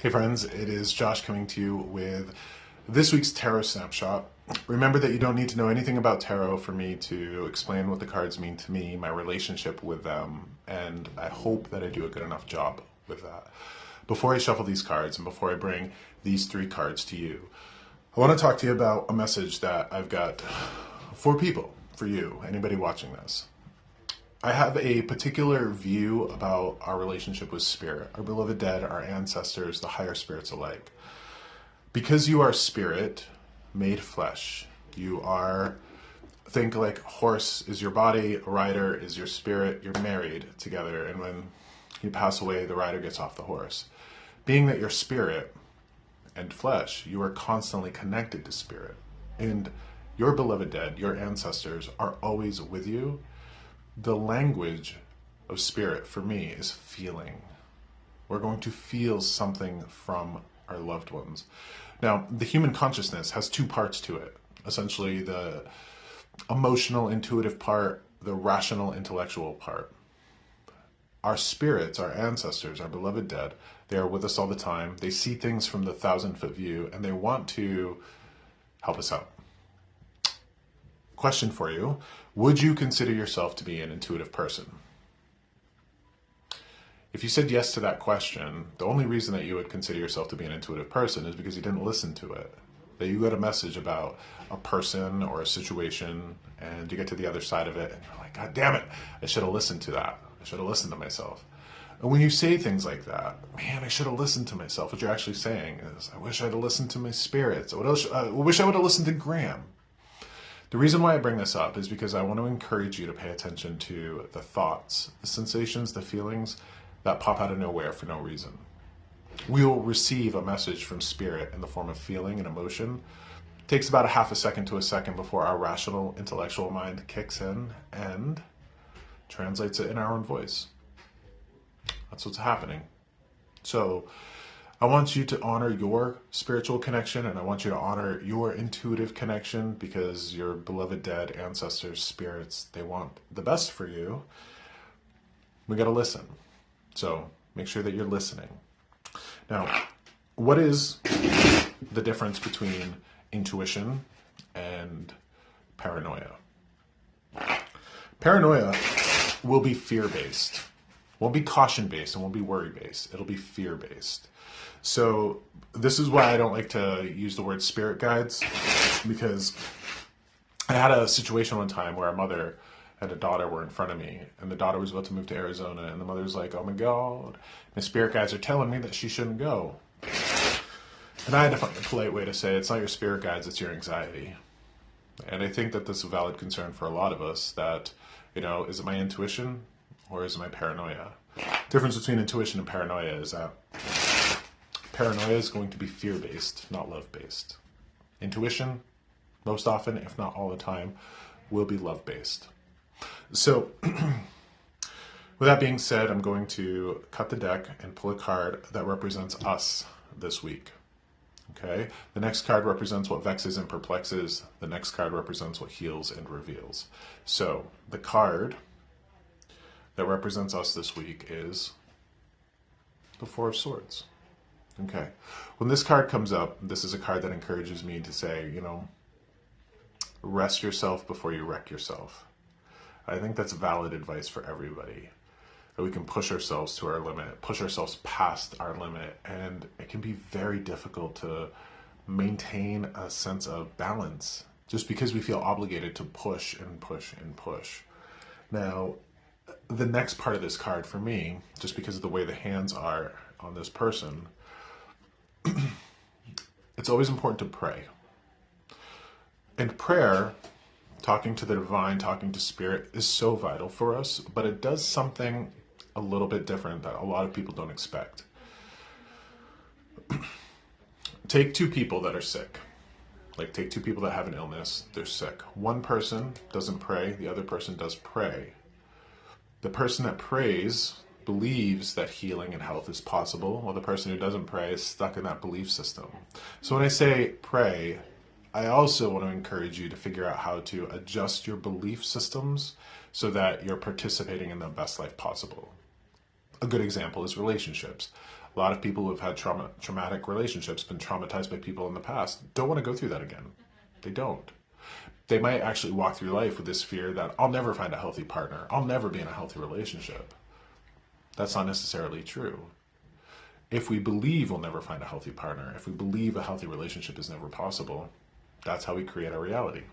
Hey friends, it is Josh coming to you with this week's Tarot Snapshot. Remember that you don't need to know anything about tarot for me to explain what the cards mean to me, my relationship with them, and I hope that I do a good enough job with that. Before I shuffle these cards and before I bring these three cards to you, I want to talk to you about a message that I've got for people, for you, anybody watching this. I have a particular view about our relationship with spirit, our beloved dead, our ancestors, the higher spirits alike. Because you are spirit made flesh, you are, think like horse is your body, a rider is your spirit, you're married together, and when you pass away, the rider gets off the horse. Being that you're spirit and flesh, you are constantly connected to spirit. And your beloved dead, your ancestors, are always with you. The language of spirit for me is feeling. We're going to feel something from our loved ones. Now, the human consciousness has two parts to it. Essentially, the emotional, intuitive part, the rational, intellectual part. Our spirits, our ancestors, our beloved dead, they are with us all the time. They see things from the 1,000-foot view, and they want to help us out. Question for you. Would you consider yourself to be an intuitive person? If you said yes to that question, the only reason that you would consider yourself to be an intuitive person is because you didn't listen to it. That you got a message about a person or a situation and you get to the other side of it and you're like, God damn it, I should have listened to that. I should have listened to myself. And when you say things like that, man, I should have listened to myself, what you're actually saying is, I wish I'd have listened to my spirits. I wish I would have listened to Graham. The reason why I bring this up is because I want to encourage you to pay attention to the thoughts, the sensations, the feelings that pop out of nowhere for no reason. We will receive a message from spirit in the form of feeling and emotion. It takes about a half a second to a second before our rational, intellectual mind kicks in and translates it in our own voice. That's what's happening. So I want you to honor your spiritual connection and I want you to honor your intuitive connection because your beloved dead ancestors, spirits, they want the best for you. We got to listen. So make sure that you're listening. Now, what is the difference between intuition and paranoia? Paranoia will be fear-based. Won't be caution-based and won't be worry-based. It'll be fear-based. So this is why I don't like to use the word spirit guides, because I had a situation one time where a mother and a daughter were in front of me, and the daughter was about to move to Arizona, and the mother was like, oh my God, my spirit guides are telling me that she shouldn't go. And I had to find a polite way to say, it's not your spirit guides, it's your anxiety. And I think that this is a valid concern for a lot of us that, is it my intuition or is it my paranoia? Difference between intuition and paranoia is that paranoia is going to be fear-based, not love-based. Intuition, most often, if not all the time, will be love-based. So, with that being said, I'm going to cut the deck and pull a card that represents us this week. Okay? The next card represents what vexes and perplexes. The next card represents what heals and reveals. So, the card that represents us this week is the Four of Swords. Okay. When this card comes up, this is a card that encourages me to say, rest yourself before you wreck yourself. I think that's valid advice for everybody. That we can push ourselves to our limit, push ourselves past our limit, and it can be very difficult to maintain a sense of balance just because we feel obligated to push and push and push. Now, the next part of this card for me, just because of the way the hands are on this person, it's always important to pray. And prayer, talking to the divine, talking to spirit, is so vital for us, but it does something a little bit different that a lot of people don't expect. Take two people that are sick. Like take two people that have an illness, they're sick. One person doesn't pray, the other person does pray. The person that prays believes that healing and health is possible, while the person who doesn't pray is stuck in that belief system. So when I say pray, I also want to encourage you to figure out how to adjust your belief systems so that you're participating in the best life possible. A good example is relationships. A lot of people who have had traumatic relationships, been traumatized by people in the past, don't want to go through that again. They don't. They might actually walk through life with this fear that I'll never find a healthy partner. I'll never be in a healthy relationship. That's not necessarily true. If we believe we'll never find a healthy partner, if we believe a healthy relationship is never possible, that's how we create our reality.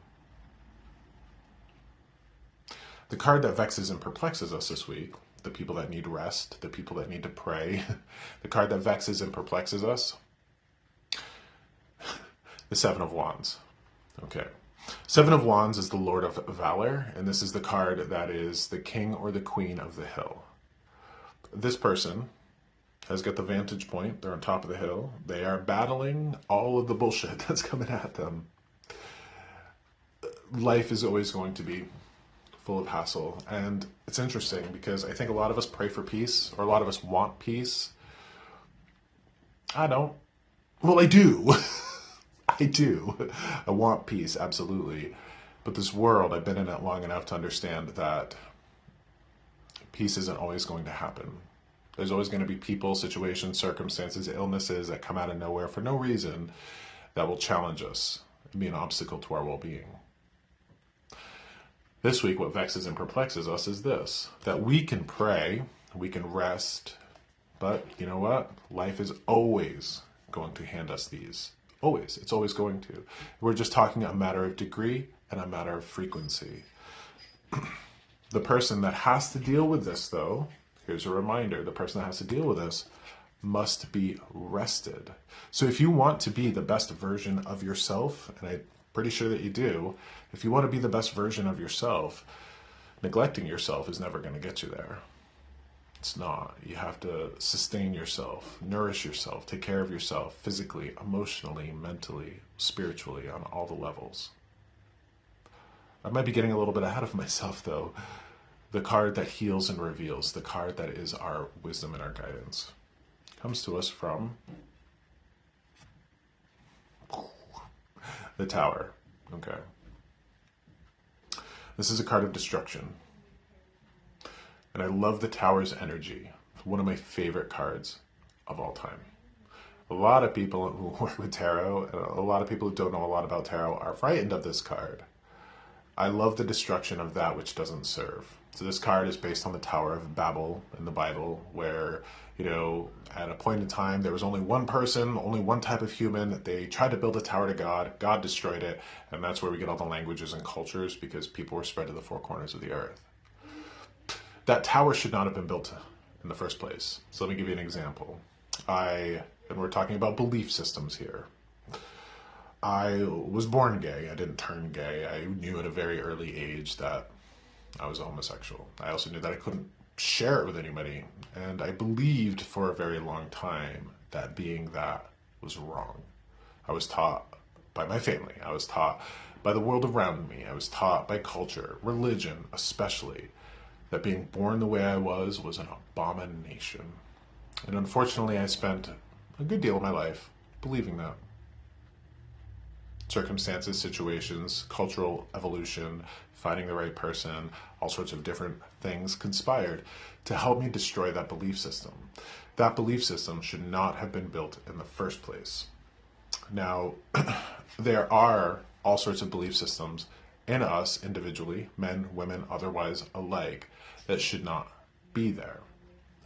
The card that vexes and perplexes us this week, the people that need rest, the people that need to pray, the card that vexes and perplexes us, the Seven of Wands. Okay. Seven of Wands is the Lord of Valor, and this is the card that is the king or the queen of the hill. This person has got the vantage point. They're on top of the hill. They are battling all of the bullshit that's coming at them. Life is always going to be full of hassle. And it's interesting because I think a lot of us pray for peace, or a lot of us want peace. I don't. Well, I do. I do. I want peace, absolutely. But this world, I've been in it long enough to understand that peace isn't always going to happen. There's always going to be people, situations, circumstances, illnesses that come out of nowhere for no reason that will challenge us and be an obstacle to our well-being. This week, what vexes and perplexes us is this, that we can pray, we can rest, but you know what? Life is always going to hand us these. Always. It's always going to. We're just talking a matter of degree and a matter of frequency. The person that has to deal with this, though, here's a reminder, the person that has to deal with this must be rested. So if you want to be the best version of yourself, and I'm pretty sure that you do, if you want to be the best version of yourself, neglecting yourself is never going to get you there. It's not. You have to sustain yourself, nourish yourself, take care of yourself physically, emotionally, mentally, spiritually, on all the levels. I might be getting a little bit ahead of myself, though. The card that heals and reveals, the card that is our wisdom and our guidance, comes to us from the Tower. Okay. This is a card of destruction. And I love the Tower's energy. It's one of my favorite cards of all time. A lot of people who work with tarot, and a lot of people who don't know a lot about tarot, are frightened of this card. I love the destruction of that which doesn't serve. So this card is based on the Tower of Babel in the Bible, where, at a point in time, there was only one person, only one type of human. They tried to build a tower to God. God destroyed it. And that's where we get all the languages and cultures, because people were spread to the four corners of the earth. That tower should not have been built in the first place. So let me give you an example. And we're talking about belief systems here. I was born gay. I didn't turn gay. I knew at a very early age that I was a homosexual. I also knew that I couldn't share it with anybody. And I believed for a very long time that being that was wrong. I was taught by my family. I was taught by the world around me. I was taught by culture, religion especially, that being born the way I was an abomination. And unfortunately, I spent a good deal of my life believing that. Circumstances, situations, cultural evolution, finding the right person, all sorts of different things conspired to help me destroy that belief system. That belief system should not have been built in the first place. Now, there are all sorts of belief systems in us individually, men, women, otherwise alike, that should not be there.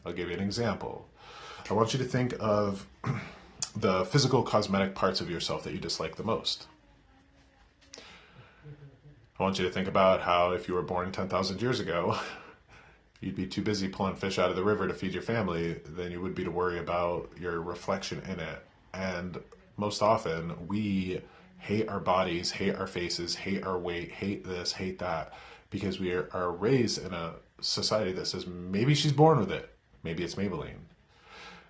I'll give you an example. I want you to think of the physical cosmetic parts of yourself that you dislike the most. I want you to think about how if you were born 10,000 years ago, you'd be too busy pulling fish out of the river to feed your family than you would be to worry about your reflection in it. And most often, we hate our bodies, hate our faces, hate our weight, hate this, hate that, because we are raised in a society that says maybe she's born with it, maybe it's Maybelline.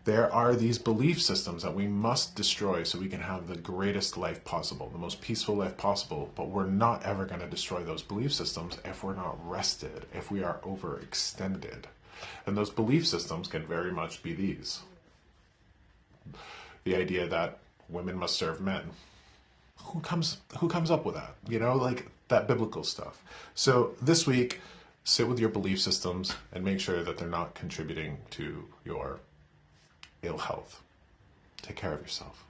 There are these belief systems that we must destroy so we can have the greatest life possible, the most peaceful life possible, but we're not ever going to destroy those belief systems if we're not rested, if we are overextended. And those belief systems can very much be these. The idea that women must serve men. Who comes up with that? Like that biblical stuff. So this week, sit with your belief systems and make sure that they're not contributing to your ill health. Take care of yourself.